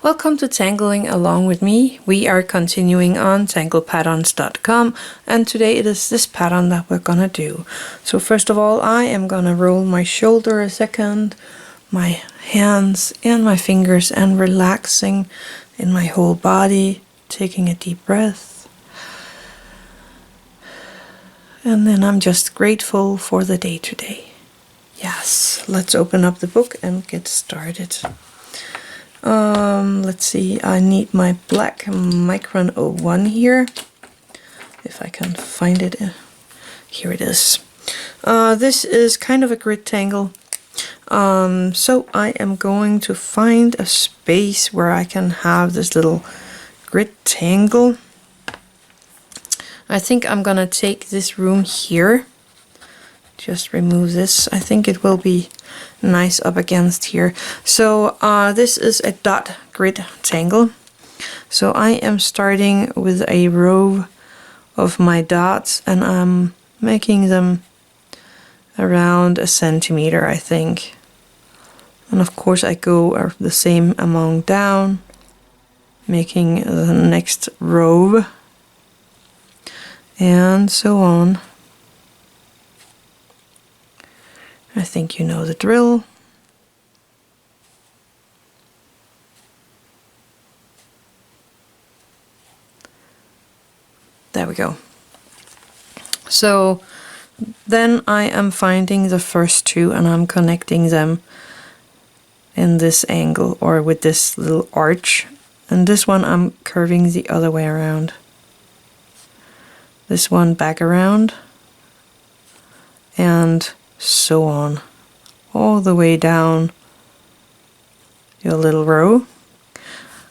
Welcome to Tangling Along with me. We are continuing on tanglepatterns.com, and today it is this pattern that we're gonna do. So first of all, I am gonna roll my shoulder a second, my hands and my fingers, and relaxing in my whole body, taking a deep breath. And then I'm just grateful for the day today. Yes, let's open up the book and get started. Let's see, I need my black micron 01 here, if I can find it. Here it is. This is kind of a grid tangle, so I am going to find a space where I can have this little grid tangle. I think I'm gonna take this room here. Just remove this. I think it will be nice up against here. So this is a dot grid tangle. So I am starting with a row of my dots, and I'm making them around a centimeter, I think. And of course I go the same amount down, making the next row, and so on. I think you know the drill. There we go. So then I am finding the first two and I'm connecting them in this angle or with this little arch. And this one I'm curving the other way around. This one back around. And so on, all the way down your little row,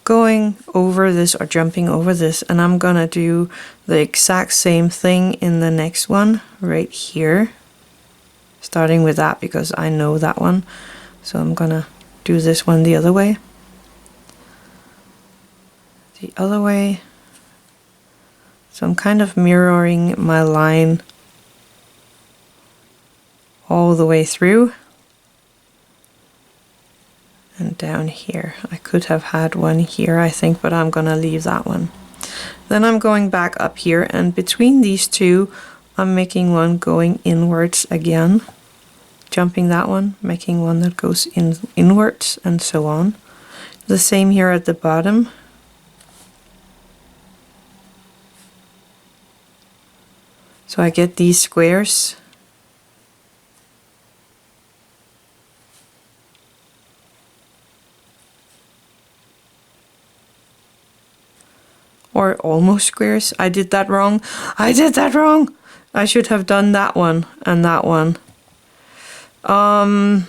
going over this or jumping over this, and I'm gonna do the exact same thing in the next one right here, starting with that because I know that one. So I'm gonna do this one the other way, so I'm kind of mirroring my line all the way through and down here. I could have had one here, I think, but I'm gonna leave that one. Then I'm going back up here, and between these two I'm making one going inwards again, jumping that one, making one that goes inwards, and so on. The same here at the bottom. So I get these squares. Or almost squares. I did that wrong. I should have done that one and that one. I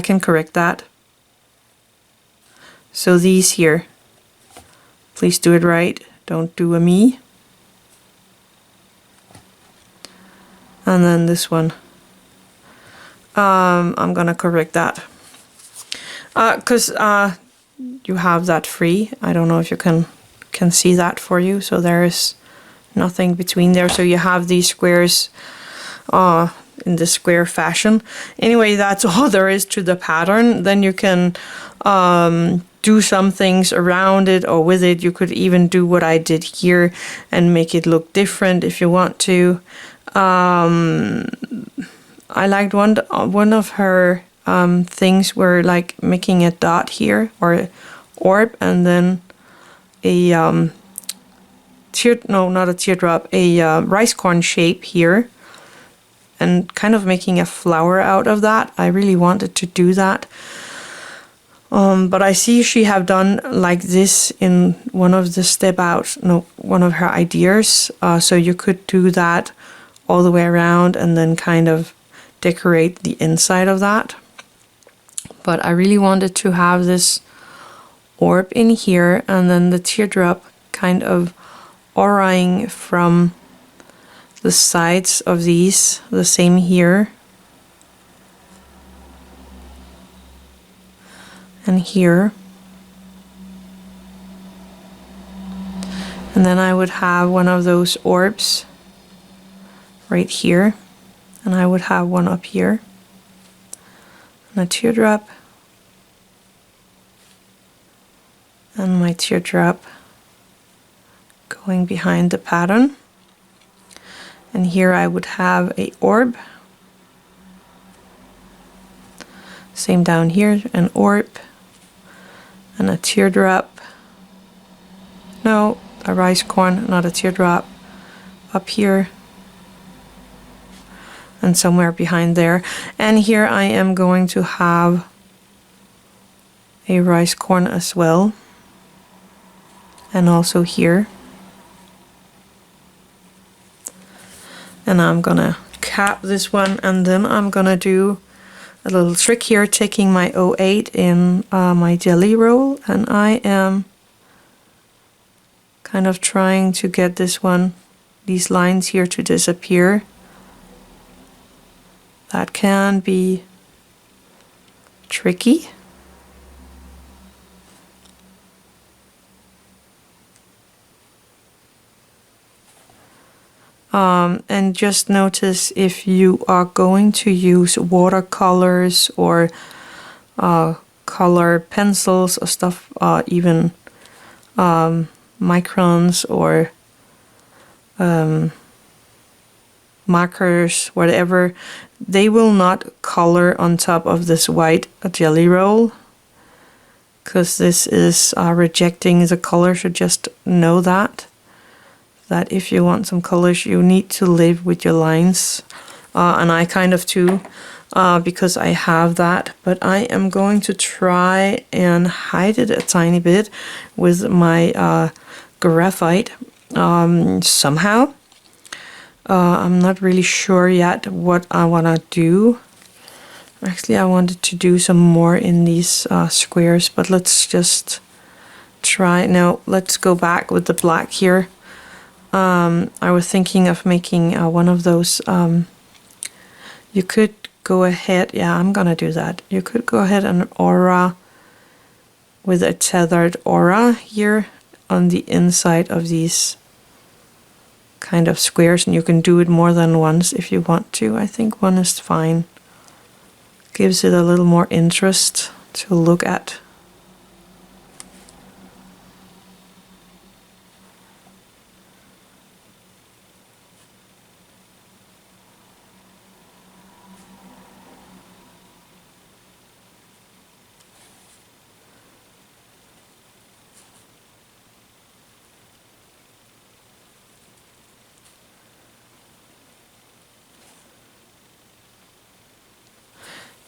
can correct that. So these here, please do it right. Don't do a me. And then this one. I'm gonna correct that. Because you have that free. I don't know if you can see that for you, so there is nothing between there, so you have these squares in the square fashion. Anyway, that's all there is to the pattern. Then you can do some things around it or with it. You could even do what I did here and make it look different if you want to. I liked one of her things were like making a dot here or orb, and then a not a teardrop, a rice corn shape here, and kind of making a flower out of that. I really wanted to do that, but I see she have done like this in one of the one of her ideas. So you could do that all the way around and then kind of decorate the inside of that. But I really wanted to have this orb in here, and then the teardrop kind of auraing from the sides of these, the same here and here. And then I would have one of those orbs right here, and I would have one up here and a teardrop and my teardrop going behind the pattern. And here I would have a orb. Same down here, an orb and a teardrop. No, a rice corn, not a teardrop. Up here and somewhere behind there. And here I am going to have a rice corn as well. And also here. And I'm gonna cap this one, and then I'm gonna do a little trick here, taking my 08 in my jelly roll, and I am kind of trying to get this one, these lines here, to disappear. That can be tricky. And just notice if you are going to use watercolors or color pencils or stuff, even microns or markers, whatever, they will not color on top of this white jelly roll, because this is rejecting the color. So just know that if you want some colors, you need to live with your lines, and I kind of too, because I have that. But I am going to try and hide it a tiny bit with my graphite somehow. I'm not really sure yet what I want to do. Actually, I wanted to do some more in these squares, but let's just try. No, let's go back with the black here. I was thinking of making one of those. You could go ahead. Yeah, I'm gonna do that. You could go ahead and aura with a tethered aura here on the inside of these kind of squares, and you can do it more than once if you want to. I think one is fine. Gives it a little more interest to look at.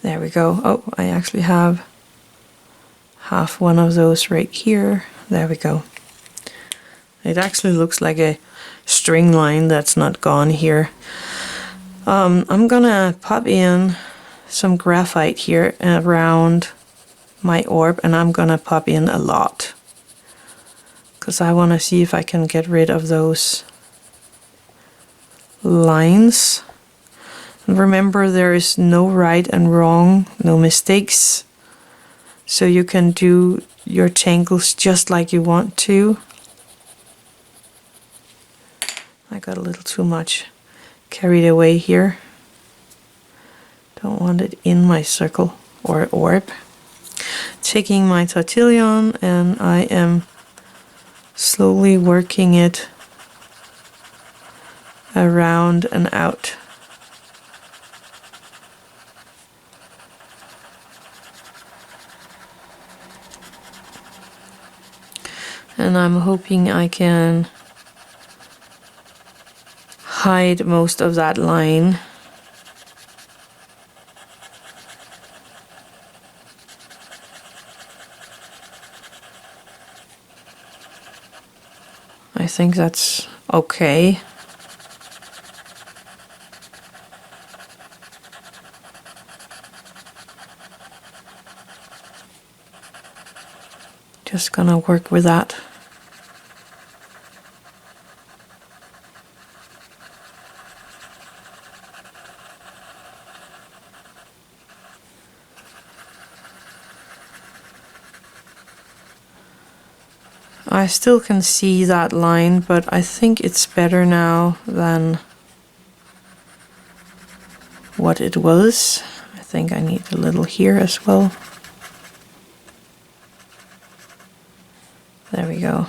There we go. Oh, I actually have half one of those right here. There we go. It actually looks like a string line that's not gone here. I'm gonna pop in some graphite here around my orb, and I'm gonna pop in a lot because I want to see if I can get rid of those lines. And remember, there is no right and wrong, no mistakes. So you can do your tangles just like you want to. I got a little too much carried away here. Don't want it in my circle or orb. Taking my Tortillion, and I am slowly working it around and out. And I'm hoping I can hide most of that line. I think that's okay. Just gonna work with that. I still can see that line, but I think it's better now than what it was. I think I need a little here as well. There we go.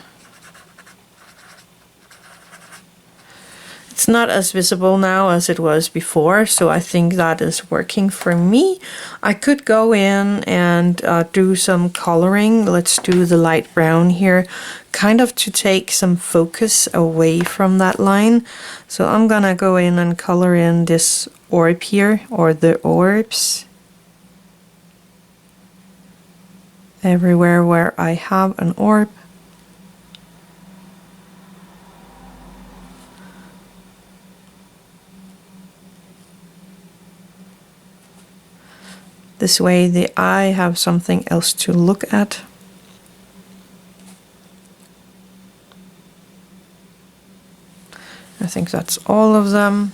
It's not as visible now as it was before, so I think that is working for me. I could go in and do some coloring. Let's do the light brown here, kind of to take some focus away from that line. So I'm gonna go in and color in this orb here, or the orbs. Everywhere where I have an orb. This way the eye have something else to look at. I think that's all of them.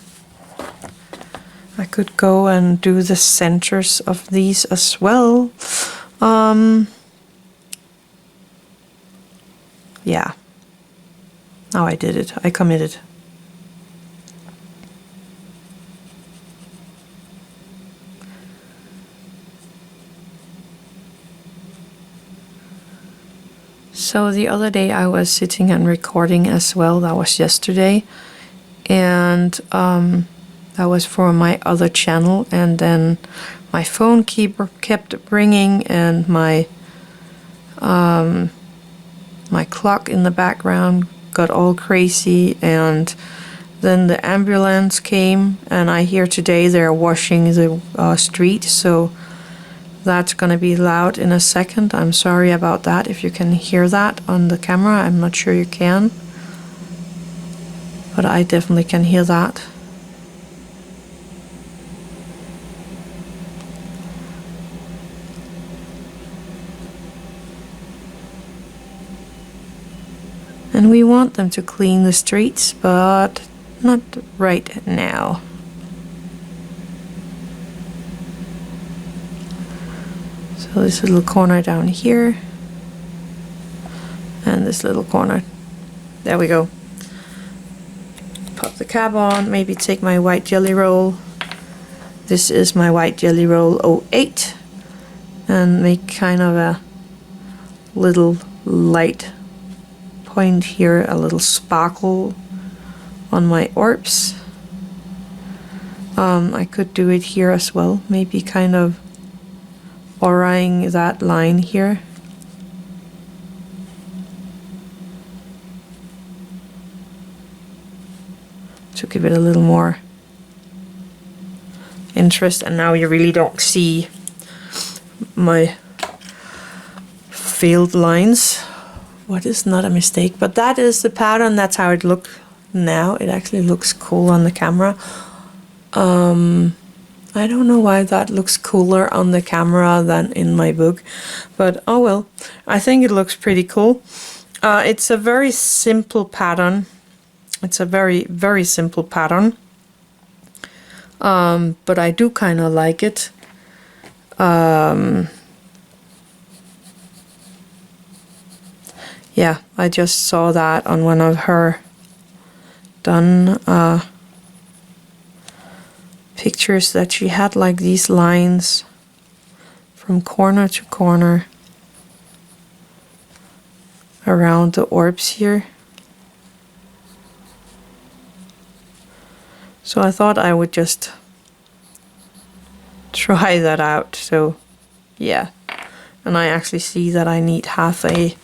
I could go and do the centers of these as well. Yeah. Now I did it. I committed. So the other day I was sitting and recording as well. That was yesterday, and that was for my other channel, and then my phone kept ringing, and my my clock in the background got all crazy, and then the ambulance came, and I hear today they're washing the street, so that's gonna be loud in a second. I'm sorry about that. If you can hear that on the camera, I'm not sure you can, but I definitely can hear that. And we want them to clean the streets, but not right now. So this little corner down here, and this little corner. There we go. Pop the cap on, maybe take my white jelly roll. This is my white jelly roll 08, and make kind of a little light point here, a little sparkle on my orbs. I could do it here as well, maybe kind of auraing that line here. To give it a little more interest, and now you really don't see my failed lines. What is not a mistake, but that is the pattern. That's how it looks now. It actually looks cool on the camera. I don't know why that looks cooler on the camera than in my book, but oh well. I think it looks pretty cool. It's a very simple pattern. It's a very, very simple pattern. But I do kind of like it. Yeah, I just saw that on one of her done pictures that she had, like these lines from corner to corner around the orbs here. So I thought I would just try that out. So yeah, and I actually see that I need half a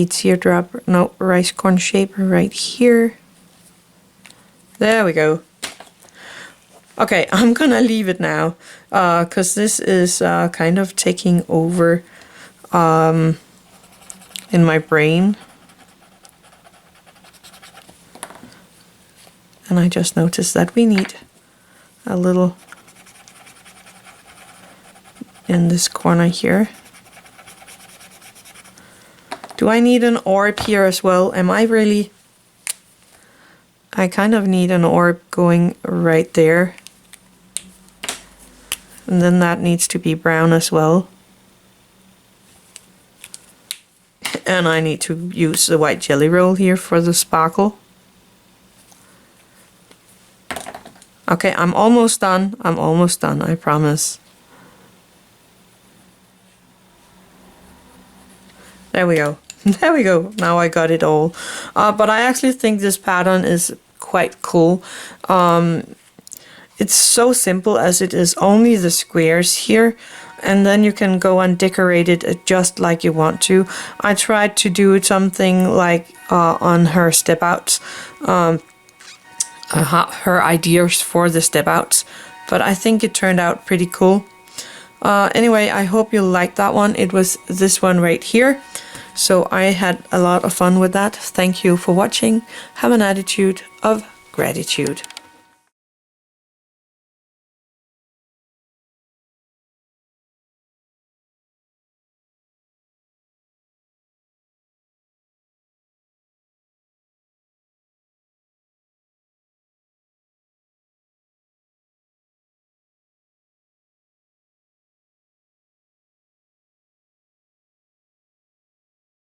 teardrop, no, rice corn shaper right here. There we go. Okay, I'm gonna leave it now because this is kind of taking over in my brain. And I just noticed that we need a little in this corner here. Do I need an orb here as well? Am I really? I kind of need an orb going right there. And then that needs to be brown as well. And I need to use the white jelly roll here for the sparkle. Okay, I'm almost done. I'm almost done, I promise. There we go. There we go. Now I got it all. But I actually think this pattern is quite cool. It's so simple as it is only the squares here, and then you can go and decorate it just like you want to. I tried to do something like on her step outs, her ideas for the step outs, but I think it turned out pretty cool. Anyway, I hope you liked that one. It was this one right here. So I had a lot of fun with that. Thank you for watching. Have an attitude of gratitude.